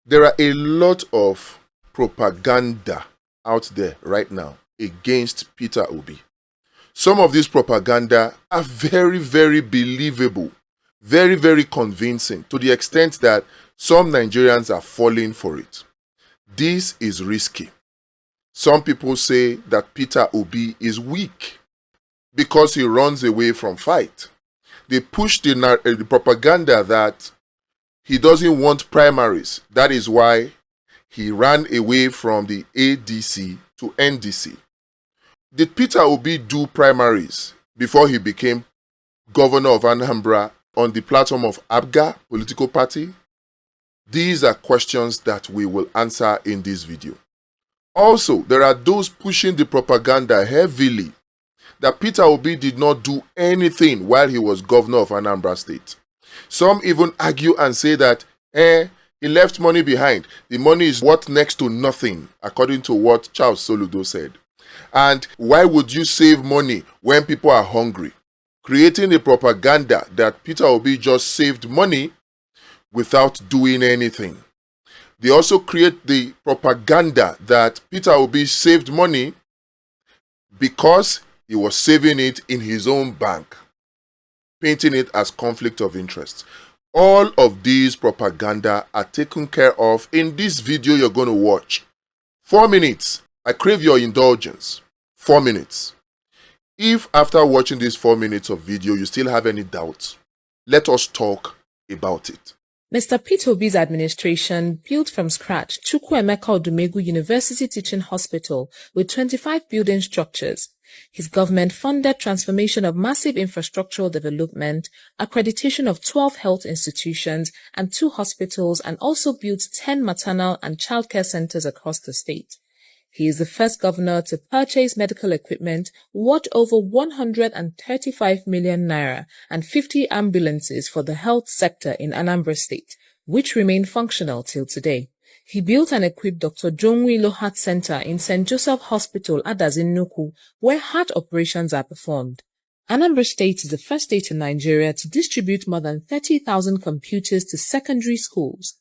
There are a lot of propaganda out there right now against Peter Obi. Some of this propaganda are very, very believable, very, very convincing, to the extent that some Nigerians are falling for it. This is risky. Some people say that Peter Obi is weak because he runs away from fight. They push the propaganda that he doesn't want primaries. That is why he ran away from the ADC to NDC. Did Peter Obi do primaries before he became Governor of Anambra on the platform of ABGA political party? These are questions that we will answer in this video. Also, there are those pushing the propaganda heavily that Peter Obi did not do anything while he was Governor of Anambra State. Some even argue and say that, he left money behind. The money is worth next to nothing, according to what Charles Soludo said. And why would you save money when people are hungry? Creating the propaganda that Peter Obi just saved money without doing anything. They also create the propaganda that Peter Obi saved money because he was saving it in his own bank, painting it as conflict of interest. All of these propaganda are taken care of in this video you're going to watch. 4 minutes. I crave your indulgence. 4 minutes. If after watching this 4 minutes of video you still have any doubts, let us talk about it. Mr. Peter Obi's administration built from scratch Chukwuemeka Odumegwu University Teaching Hospital with 25 building structures. His government funded transformation of massive infrastructural development, accreditation of 12 health institutions and 2 hospitals, and also built 10 maternal and childcare centers across the state. He is the first governor to purchase medical equipment worth over 135 million naira and 50 ambulances for the health sector in Anambra State, which remain functional till today. He built and equipped Dr. Jonwilo Heart Center in St. Joseph Hospital, Adazinnuku, where heart operations are performed. Anambra State is the first state in Nigeria to distribute more than 30,000 computers to secondary schools.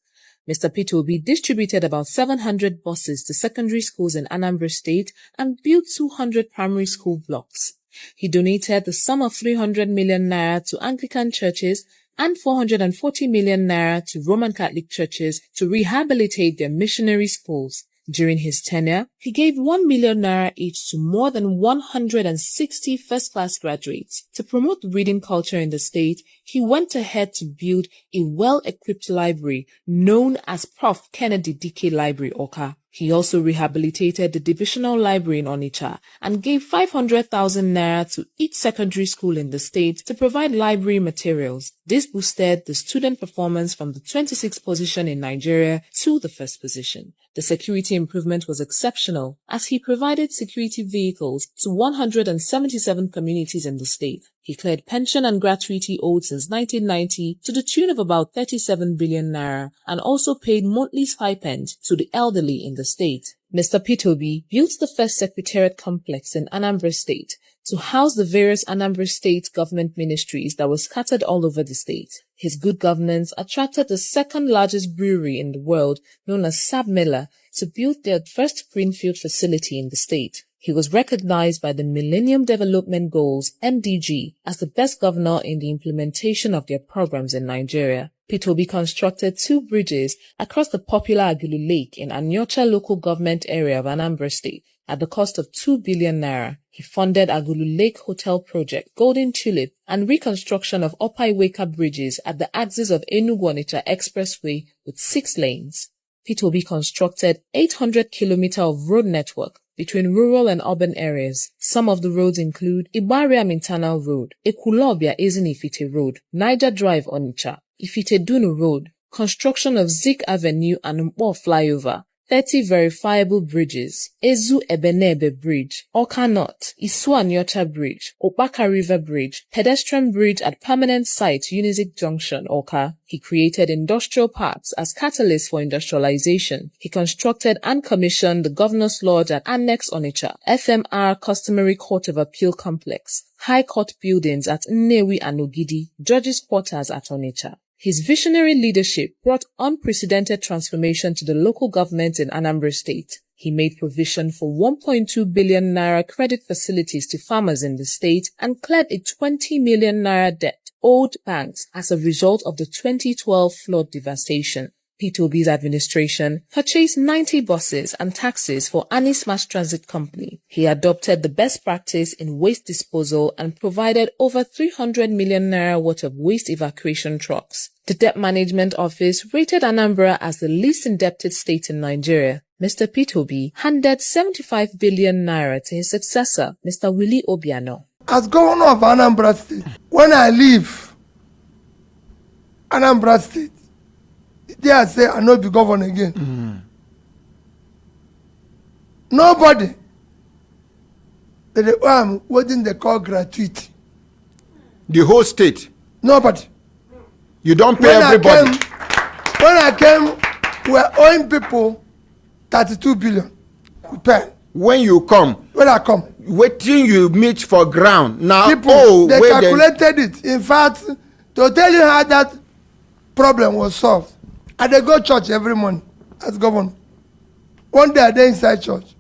Mr. Peter Obi distributed about 700 buses to secondary schools in Anambra State and built 200 primary school blocks. He donated the sum of 300 million naira to Anglican churches and 440 million naira to Roman Catholic churches to rehabilitate their missionary schools. During his tenure, he gave 1 million naira each to more than 160 first-class graduates. To promote reading culture in the state, he went ahead to build a well-equipped library known as Prof. Kennedy Dike Library, Awka. He also rehabilitated the divisional library in Onitsha and gave 500,000 naira to each secondary school in the state to provide library materials. This boosted the student performance from the 26th position in Nigeria to the 1st position. The security improvement was exceptional as he provided security vehicles to 177 communities in the state. He cleared pension and gratuity owed since 1990 to the tune of about 37 billion naira and also paid monthly stipend to the elderly in the state. Mr. Peter Obi built the first secretariat complex in Anambra State to house the various Anambra State government ministries that were scattered all over the state. His good governance attracted the second largest brewery in the world, known as Sabmela, to build their first greenfield facility in the state. He was recognized by the Millennium Development Goals, MDG, as the best governor in the implementation of their programs in Nigeria. Peter Obi constructed 2 bridges across the popular Agulu Lake in Anyocha local government area of Anambra State at the cost of 2 billion naira. He funded Agulu Lake Hotel Project, Golden Tulip, and reconstruction of Opaiweka bridges at the axis of Enugu-Onitsha Expressway with 6 lanes. Peter Obi constructed 800 kilometers of road network between rural and urban areas. Some of the roads include Ibariam Internal Road, Ekulobia Ezinifite Road, Niger Drive Onitsha, Ifite Dunu Road, construction of Zik Avenue and Mpo Flyover, 30 verifiable bridges, Ezu Ebenebe Bridge, Oka North, Isuanyocha Bridge, Opaka River Bridge, pedestrian bridge at permanent site Unizik Junction, Oka. He created industrial parks as catalysts for industrialization. He constructed and commissioned the Governor's Lodge at Annex Onitsha, FMR Customary Court of Appeal Complex, High Court buildings at Nnewi and Ogidi, Judges' Quarters at Onitsha. His visionary leadership brought unprecedented transformation to the local government in Anambra State. He made provision for 1.2 billion naira credit facilities to farmers in the state and cleared a 20 million naira debt owed banks as a result of the 2012 flood devastation. Peter Obi's administration purchased 90 buses and taxis for Anis Mass Transit Company. He adopted the best practice in waste disposal and provided over 300 million naira worth of waste evacuation trucks. The Debt Management Office rated Anambra as the least indebted state in Nigeria. Mr. Peter Obi handed 75 billion naira to his successor, Mr. Willie Obiano. As Governor of Anambra State, when I leave Anambra State, there I say I not be governor again. Nobody. What they call gratuity. The whole state. Nobody. You don't pay everybody. When I came, we were owing people 32 billion. We pay. When you come. When I come. Waiting you meet for ground. Now, people, they calculated it. In fact, to tell you how that problem was solved, I dey go church every morning as governor. One day I dey inside church.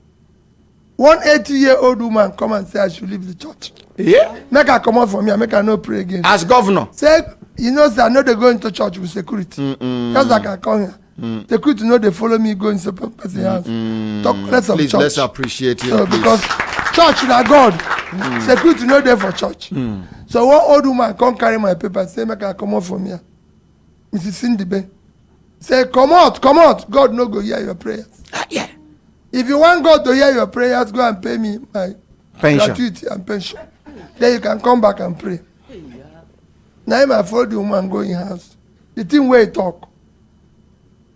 One 80-year-old woman come and say I should leave the church. Yeah. Make her come out for me and make her no pray again. As governor. Say, you know, say I know they go into church with security. Just like I come here. Security know they follow me go in some person's house. Talk less of Please, church. let's appreciate it. So, because church na God. Security no there for church. So one old woman come carry my paper and say make her come out for me. Mrs. Cindy Bay. Say, come out. God no go hear your prayers. Yeah. If you want God to hear your prayers, go and pay me my pension. Gratuity and pension. Then you can come back and pray. Now I followed the woman go in house. The thing where he talk.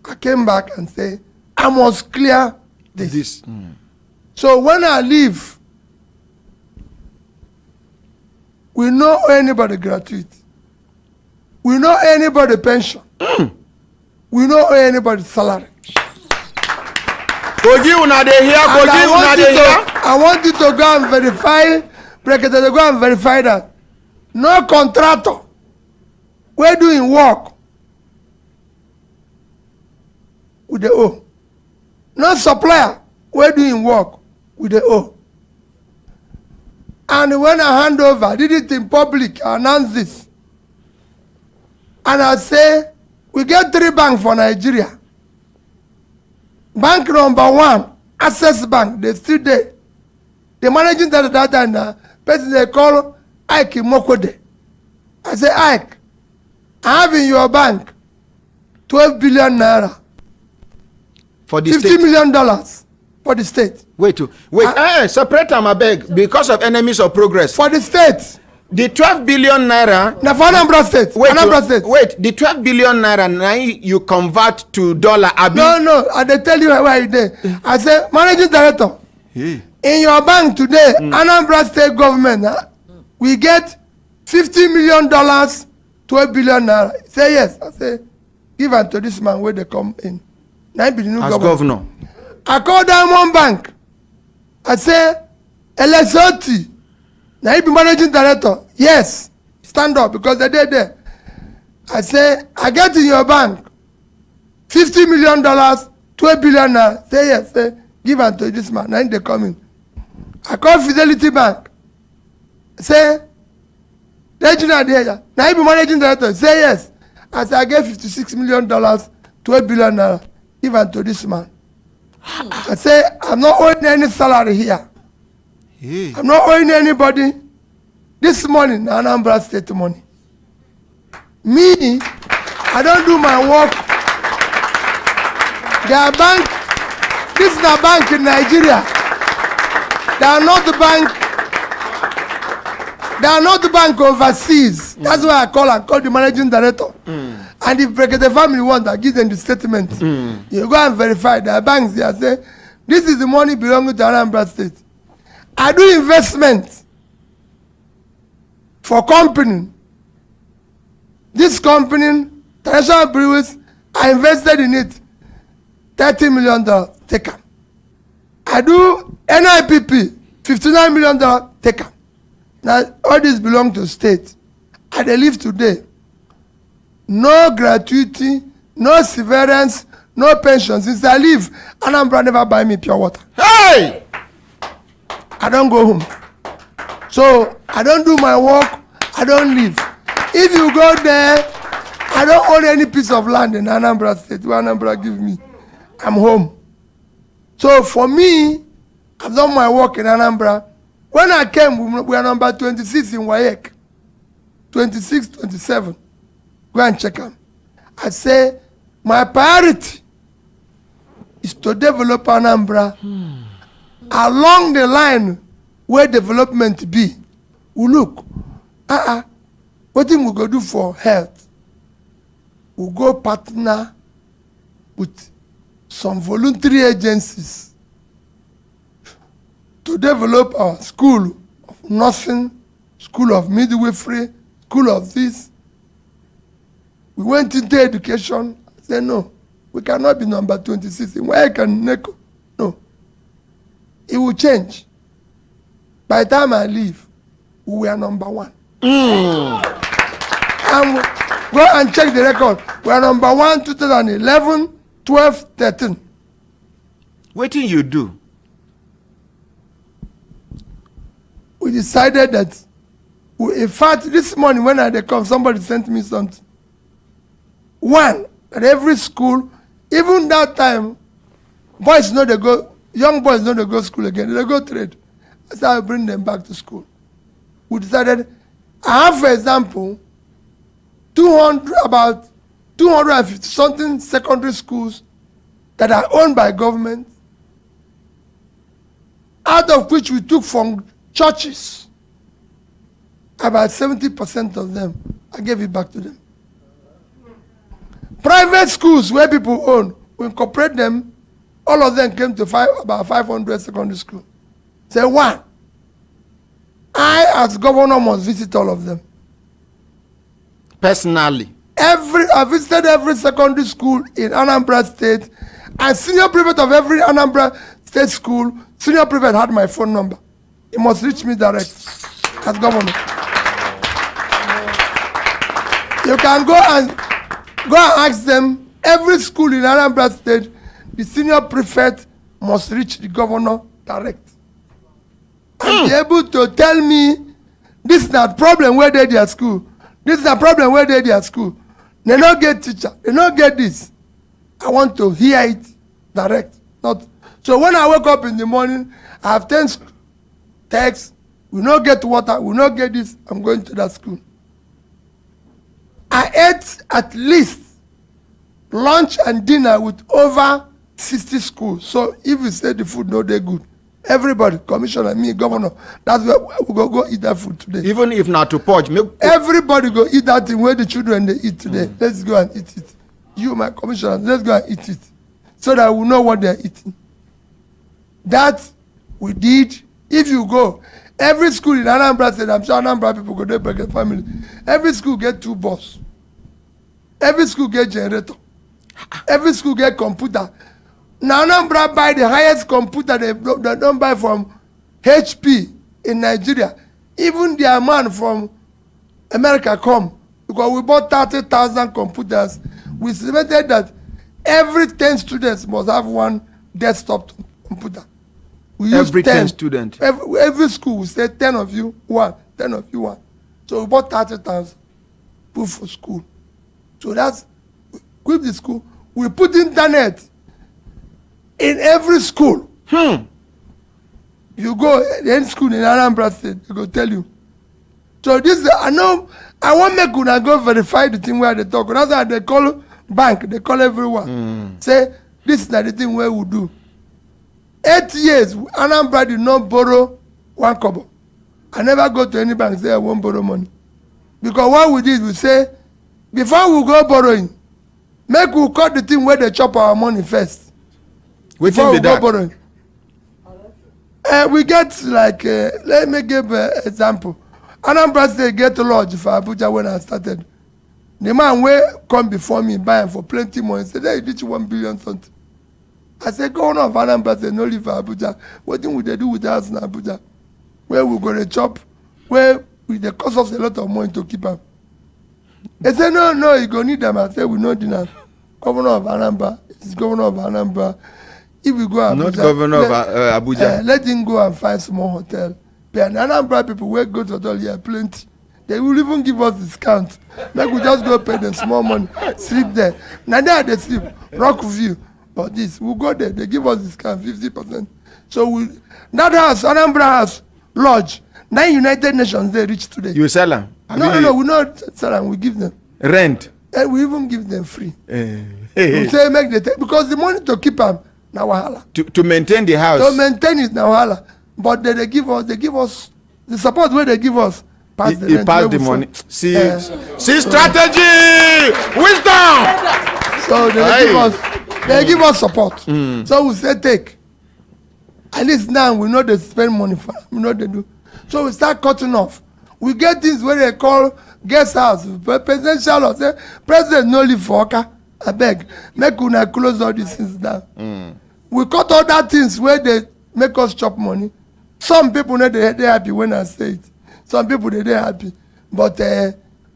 I came back and say, I must clear this. So when I leave, we no owe anybody gratuity. We no owe anybody pension. We no owe anybody salary. I want you to go and verify, Brekete, to go and verify that no contractor we're doing work with the owe. No supplier we're doing work with the owe. And when I hand over, I did it in public, I announced this. And I say, we get 3 banks for Nigeria. Bank number 1, Access Bank, they still there. The managing director and the person they call Ike Mokode. I say, Ike, I have in your bank 12 billion naira. For the $50 state. million for the state. Wait, separate them, I beg, because of enemies of progress. For the state. The 12 billion naira. Now for Anambra State. Wait, the 12 billion naira now you convert to dollar. No, I dey tell you why you there. I say, managing director, in your bank today, Anambra State government, we get $50 million, 12 billion naira. Say yes. I say, give unto this man where they come in. Now be the new governor. I call Diamond Bank. I say, LSOT. Now he be managing director. Yes, stand up because they're there. I say, I get in your bank $50 million, 12 billion naira. Say yes, say, give unto this man. Now they come in. I call Fidelity Bank. Say, regional there. Now he be managing director. Say yes. I say, I get $56 million, 12 billion naira. Give unto this man. I say, I'm not owing any salary here. I'm not owing anybody. This money, Anambra State money. Me, I don't do my work. Their bank, this is a bank in Nigeria. They are not the bank overseas. That's why I call the managing director. And if Brekete Family want, I give them the statement. You go and verify their banks there. Say, this is the money belonging to Anambra State. I do investment for company. This company, Traditional Breweries, I invested in it. $30 million, take them. I do NIPP, $59 million, take them. Now, all this belong to state. I they live today. no gratuity, no severance, no pension. Since I leave, Anambra never buy me pure water. Hey! I don't go home. So I don't do my work, I don't leave. If you go there, I don't own any piece of land in Anambra State where Anambra give me. I'm home. So for me, I've done my work in Anambra. When I came, we are number 26 in WAEC. 26, 27. Go and check them. I say, my priority is to develop Anambra along the line where development be. We look, what thing we go do for health? We go partner with some voluntary agencies to develop our school of nursing, school of midwifery, school of this. We went into education, said no, we cannot be number 26. Where can NECO? No. It will change. By the time I leave, we are number 1. And go and check the record. We are number 1, 2011, 12, 13. What do you do? We decided that, in fact, this morning when I come, somebody sent me something. One, at every school, even that time, boys know they go, young boys know they go school again, they go trade. I said, I'll bring them back to school. We decided, I have, for example, about 250 something secondary schools that are owned by government, out of which we took from churches. About 70% of them, I gave it back to them. Private schools where people own, we incorporate them, all of them came to about 500 secondary schools. Say, one, I as governor must visit all of them. Personally? I visited every secondary school in Anambra State, and senior prefect of every Anambra State school, senior prefect had my phone number. He must reach me direct as governor. You can go and ask them, every school in Anambra State, the senior prefect must reach the governor direct. And be able to tell me, this is not problem where they their school. This is a problem where they their school. They don't get teacher. They don't get this. I want to hear it direct. Not. So when I wake up in the morning, I have 10 texts. We don't get water. We don't get this. I'm going to that school. I ate at least lunch and dinner with over 60 schools. So if you say the food no they good, everybody, commissioner, me, governor, that's where we go eat that food today. Even if not to purge milk. Everybody go eat that thing where the children they eat today. Let's go and eat it. You, my commissioner, let's go and eat it. So that we know what they're eating. That we did. If you go, every school in Anambra State, I'm sure Anambra people go to Brekete Family. Every school get 2 buses. Every school get generator. Every school get computer. Now Anambra buy the highest computer they don't buy from HP in Nigeria. Even their man from America come because we bought 30,000 computers. We estimated that every 10 students must have one desktop computer. We use every 10 students. Every school we say 10 of you one, 10 of you one. So we bought 30,000 put for school. So that's equip the school. We put internet in every school. You go any school in Anambra State, they go tell you. So this I know I want make una go verify the thing where they talk. That's why they call bank, they call everyone. Say this is the thing where we do. 8 years, Anambra did not borrow 1 kobo. I never go to any bank and say I won't borrow money. Because what we did, we say, before we go borrowing, make we cut the thing where they chop our money first. Before we go borrowing. We get like, let me give an example. Anambra State get a lodge for Abuja when I started. The man where come before me buying for plenty money, said, hey, did you 1 billion something? I said, Governor of Anambra State, no live for Abuja. What thing would they do with the house in Abuja? Where we going to chop? Where they cost us a lot of money to keep up. They say, no, you go need them. I say, we know dinner. Governor of Anambra is Governor of Anambra. If we go Abuja, not Governor of Abuja. Let him go and find small hotel. But Anambra people will go to hotel here plenty. They will even give us discount. Make we just go pay them small money, sleep there. Now they sleep, Rockview. But this, we'll go there. They give us discount 50%. So that house, Anambra House, Lodge, 9 United Nations they reach today. You sell them? No, we not sell them. We give them rent. And we even give them free. We say make the because the money to keep them now wahala. To maintain the house. To maintain it now wahala. But they give us the support where they give us. Pass the money. See strategy, wisdom. So they give us support. So we say take. At least now we know they spend money for. We know they do. So we start cutting off. We get things where they call guest house, presidential or say president no live for Oka. I beg, make una close all these things down. We cut all that things where they make us chop money. Some people know they happy when I say it. Some people they happy, but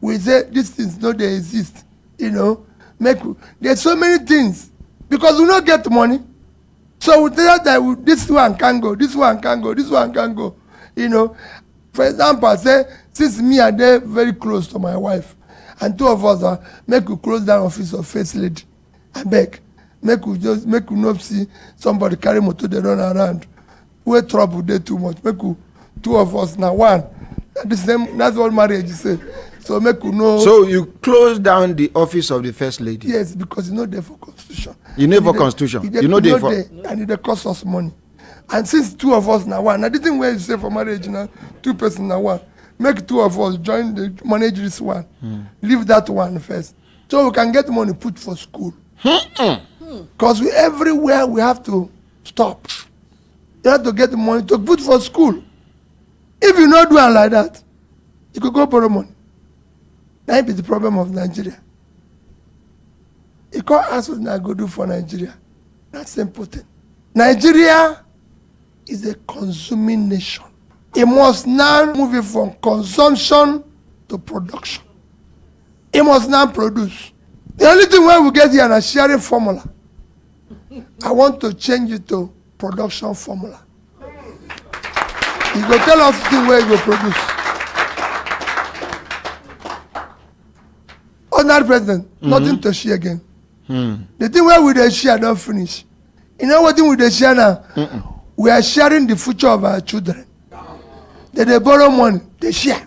we say these things no they exist. You know, there's so many things because we don't get money. So we tell that this one can go, this one can go, this one can go. You know, for example, say since me and they very close to my wife, and two of us are make we close down office of first lady. I beg, make we not see somebody carry motor they run around. We trouble they too much. Make we, two of us now one. That's what marriage is say. So make we know. So you close down the office of the first lady? Yes, because you know there for constitution. You know for constitution. You know there for and it cost us money. And since two of us now one, now the thing where you say for marriage now, two person now one, make two of us join the manage this one, leave that one first, so we can get money put for school. Because everywhere we have to stop. You have to get the money to put for school. If you not do it like that, you could go borrow money. That be the problem of Nigeria. You can't ask what I go do for Nigeria. That's important. Nigeria is a consuming nation. It must now move it from consumption to production. It must now produce. The only thing where we get here is a sharing formula. I want to change it to production formula. You go tell us the way you produce. Honored President, nothing to share again. The thing where we dey share don't finish. You know what thing we dey share now? We are sharing the future of our children. They borrow money, they share.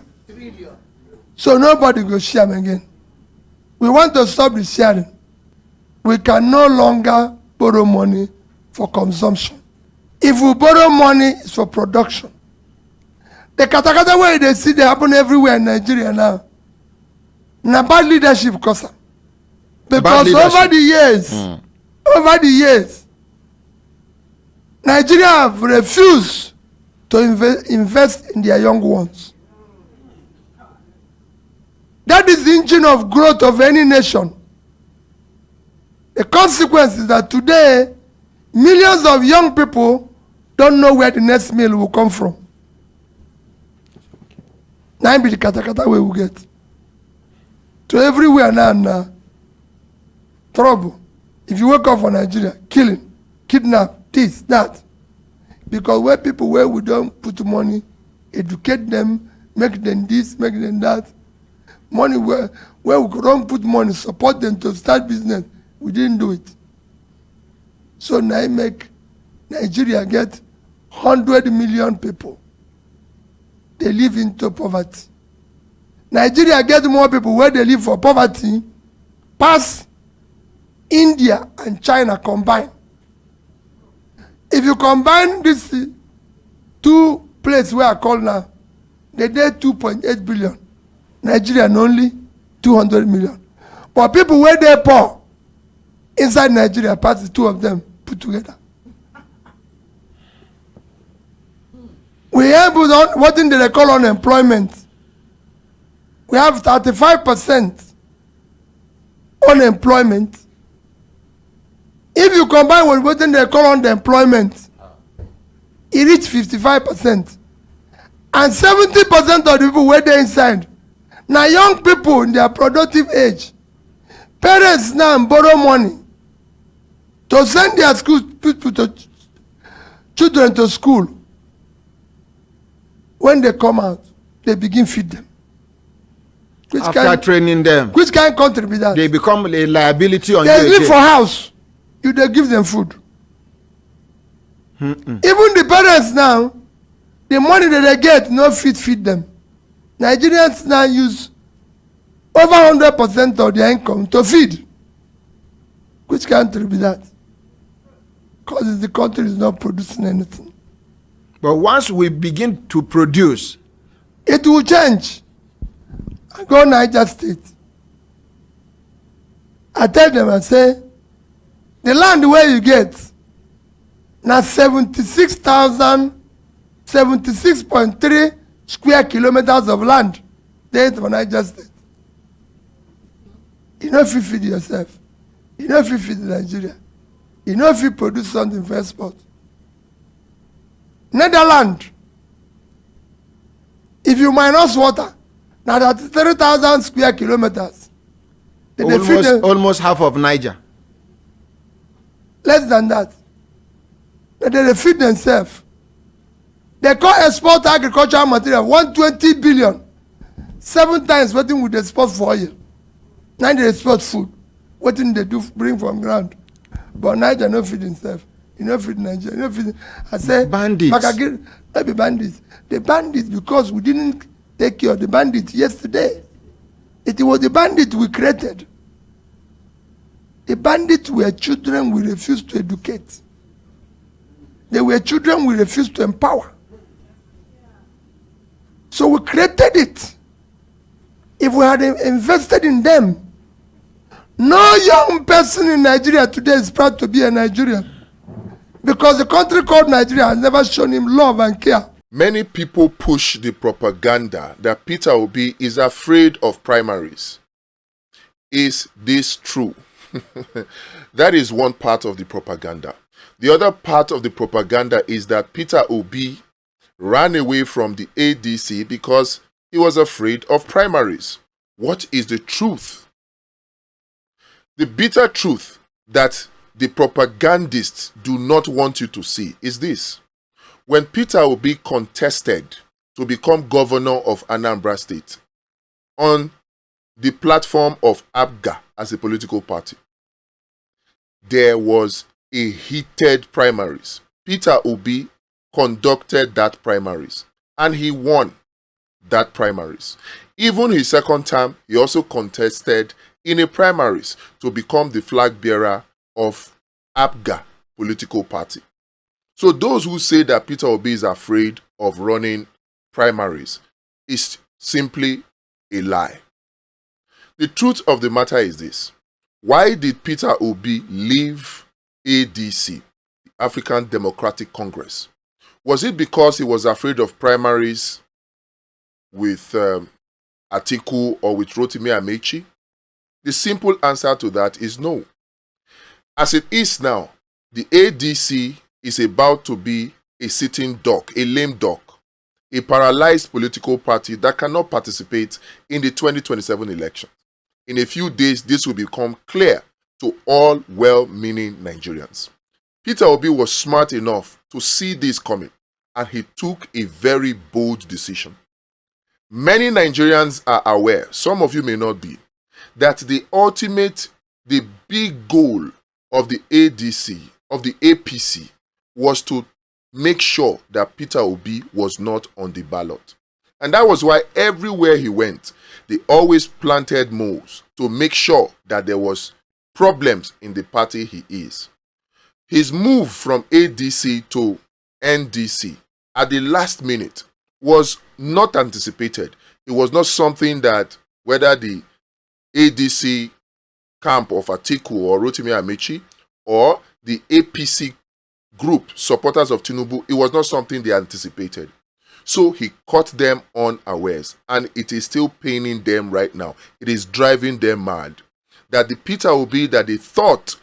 So nobody will share them again. We want to stop the sharing. We can no longer borrow money for consumption. If we borrow money, it's for production. The katakata way they see they happen everywhere in Nigeria now. Now bad leadership cause them. Because over the years, Nigeria have refused to invest in their young ones. That is the engine of growth of any nation. The consequence is that today, millions of young people don't know where the next meal will come from. Now be the katakata way we get. To everywhere now, trouble. If you wake up for Nigeria, killing, kidnap, this, that. Because where we don't put money, educate them, make them this, make them that. Money where we don't put money, support them to start business, we didn't do it. So now I make Nigeria get 100 million people. They live into poverty. Nigeria get more people where they live for poverty, past India and China combined. If you combine these two places where I call now, they did 2.8 billion. Nigeria only 200 million. But people where they poor inside Nigeria, past the two of them put together. We have what they call unemployment. We have 35% unemployment. If you combine with what they call unemployment, it reaches 55%. And 70% of the people where they inside, Now young people in their productive age, parents now borrow money to send their children to school. When they come out, they begin feed them. After training them, which kind of country be that? They become a liability on they you. They live again. for house. You they give them food. Even the parents now, the money that they get, no feed them. Nigerians now use over 100% of their income to feed. Which country be that? Because the country is not producing anything. But once we begin to produce, it will change. I go Niger State. I tell them, I say, the land where you get, now 76.3 square kilometers of land there for Niger State. You know if you feed yourself. You know if you feed Nigeria. You know if you produce something for export. Netherlands, if you minus water, now that's 3,000 square kilometers. Almost half of Niger. Less than that. They feed themselves. They call export agricultural material 120 billion. 7 times what would they export for oil. Now they export food. What they do bring from ground. But Niger no feed themselves. You know feed Nigeria. You know feed. I say bandits. Not be bandits. The bandits because we didn't take care of the bandits yesterday. It was the bandits we created. The bandits were children we refused to educate. They were children we refused to empower. So we created it. If we had invested in them, no young person in Nigeria today is proud to be a Nigerian. Because the country called Nigeria has never shown him love and care. Many people push the propaganda that Peter Obi is afraid of primaries. Is this true? That is one part of the propaganda. The other part of the propaganda is that Peter Obi ran away from the ADC because he was afraid of primaries. What is the truth? The bitter truth that the propagandists do not want you to see is this. When Peter Obi contested to become governor of Anambra State on the platform of ABGA as a political party, there was a heated primaries. Peter Obi conducted that primaries and he won that primaries. Even his second term, he also contested in a primaries to become the flag bearer of ABGA political party. So those who say that Peter Obi is afraid of running primaries is simply a lie. The truth of the matter is this. Why did Peter Obi leave ADC, the African Democratic Congress? Was it because he was afraid of primaries with Atiku or with Rotimi Amechi? The simple answer to that is no. As it is now, the ADC is about to be a sitting duck, a lame duck, a paralyzed political party that cannot participate in the 2027 election. In a few days, this will become clear to all well-meaning Nigerians. Peter Obi was smart enough to see this coming, and he took a very bold decision. Many Nigerians are aware, some of you may not be, that the big goal of the ADC, of the APC, was to make sure that Peter Obi was not on the ballot. And that was why everywhere he went, they always planted moles to make sure that there was problems in the party he is. His move from ADC to NDC at the last minute was not anticipated. It was not something that whether the ADC camp of Atiku or Rotimi Amechi or the APC group, supporters of Tinubu, it was not something they anticipated. So he caught them unawares, and it is still paining them right now. It is driving them mad. That the Peter Obi that they thought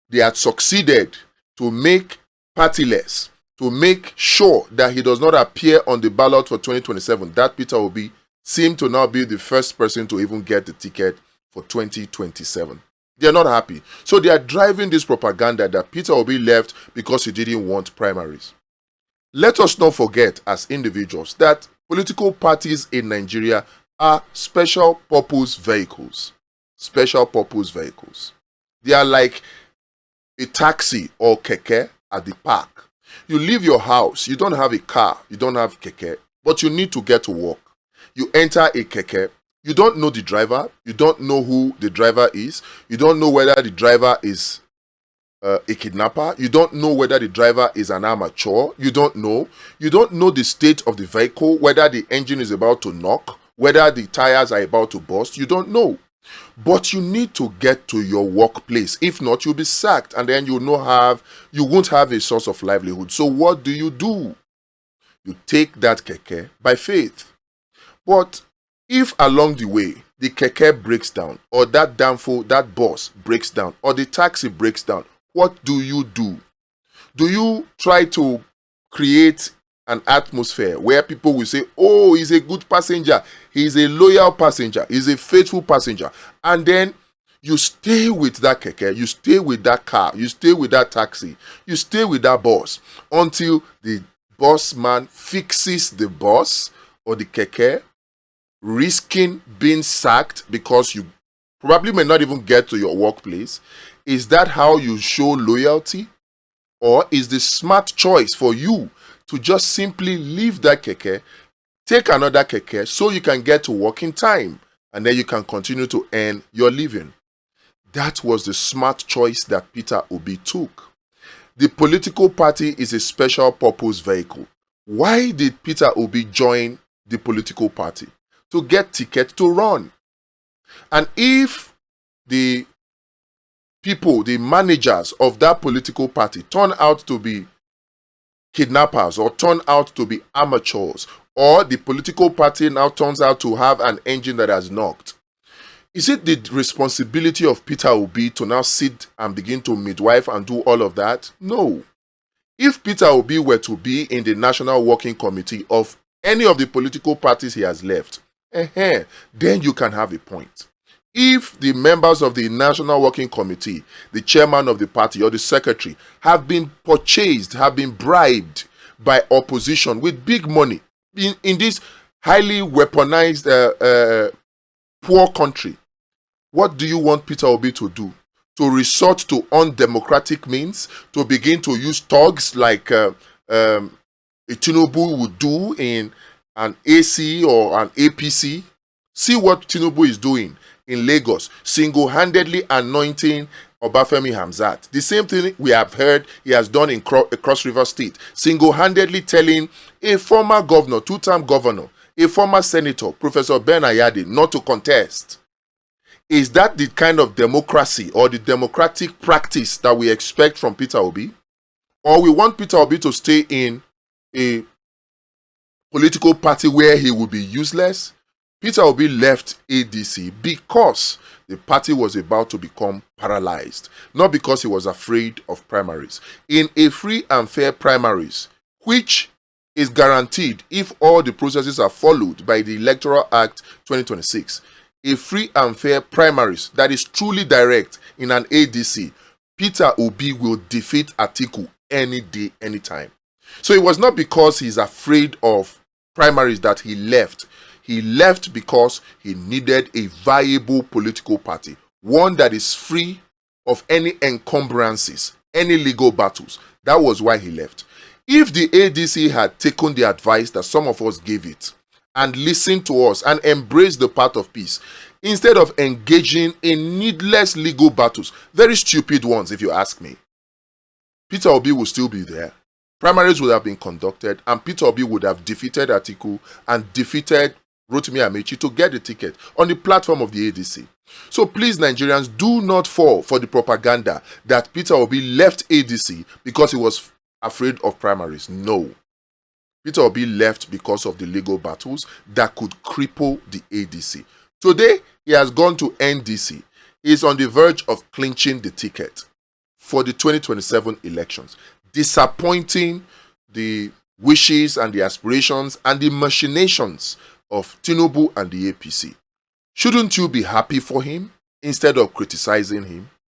they had succeeded to make partyless, to make sure that he does not appear on the ballot for 2027, that Peter Obi seem to now be the first person to even get the ticket for 2027. They are not happy. So they are driving this propaganda that Peter Obi left because he didn't want primaries. Let us not forget as individuals that political parties in Nigeria are special purpose vehicles. Special purpose vehicles. They are like a taxi or keke at the park. You leave your house, you don't have a car, you don't have keke, but you need to get to work. You enter a keke, you don't know the driver, you don't know who the driver is, you don't know whether the driver is a kidnapper, you don't know whether the driver is an amateur, you don't know the state of the vehicle, whether the engine is about to knock, whether the tires are about to burst, you don't know. But you need to get to your workplace. If not, you'll be sacked, and then you won't have a source of livelihood. So what do? You take that keke by faith. But if along the way the keke breaks down, or that bus breaks down, or the taxi breaks down, what do? Do you try to create an atmosphere where people will say, oh, he's a good passenger, he's a loyal passenger, he's a faithful passenger, and then you stay with that keke, you stay with that car, you stay with that taxi, you stay with that bus until the bus man fixes the bus or the keke, risking being sacked because you probably may not even get to your workplace? Is that how you show loyalty? Or is the smart choice for you to just simply leave that keke, take another keke so you can get to work in time, and then you can continue to earn your living? That was the smart choice that Peter Obi took. The political party is a special purpose vehicle. Why did Peter Obi join the political party? To get ticket to run. And if the people, the managers of that political party turn out to be kidnappers or turn out to be amateurs, or the political party now turns out to have an engine that has knocked, is it the responsibility of Peter Obi to now sit and begin to midwife and do all of that? No. If Peter Obi were to be in the National Working Committee of any of the political parties he has left, then you can have a point. If the members of the National Working Committee, the chairman of the party or the secretary, have been purchased, have been bribed by opposition with big money in this highly weaponized poor country, what do you want Peter Obi to do? To resort to undemocratic means, to begin to use thugs like Tinubu would do in an AC or an APC? See what Tinubu is doing in Lagos, single-handedly anointing Obafemi Hamzat. The same thing we have heard he has done in Cross River State, single-handedly telling a former governor, two-term governor, a former senator, Professor Ben Ayade, not to contest. Is that the kind of democracy or the democratic practice that we expect from Peter Obi? Or we want Peter Obi to stay in a political party where he will be useless? Peter Obi left ADC because the party was about to become paralyzed, not because he was afraid of primaries. In a free and fair primaries, which is guaranteed if all the processes are followed by the Electoral Act 2026, a free and fair primaries that is truly direct in an ADC, Peter Obi will defeat Atiku any day, anytime. So it was not because he's afraid of primaries that he left. He left because he needed a viable political party, one that is free of any encumbrances, any legal battles. That was why he left. If the ADC had taken the advice that some of us gave it and listened to us and embraced the path of peace, instead of engaging in needless legal battles, very stupid ones if you ask me, Peter Obi will still be there. Primaries would have been conducted and Peter Obi would have defeated Atiku and defeated Rotimi Amechi to get the ticket on the platform of the ADC. So please, Nigerians, do not fall for the propaganda that Peter Obi left ADC because he was afraid of primaries. No. Peter Obi left because of the legal battles that could cripple the ADC. Today, he has gone to NDC. He is on the verge of clinching the ticket for the 2027 elections, disappointing the wishes and the aspirations and the machinations of Tinubu and the APC. Shouldn't you be happy for him instead of criticizing him?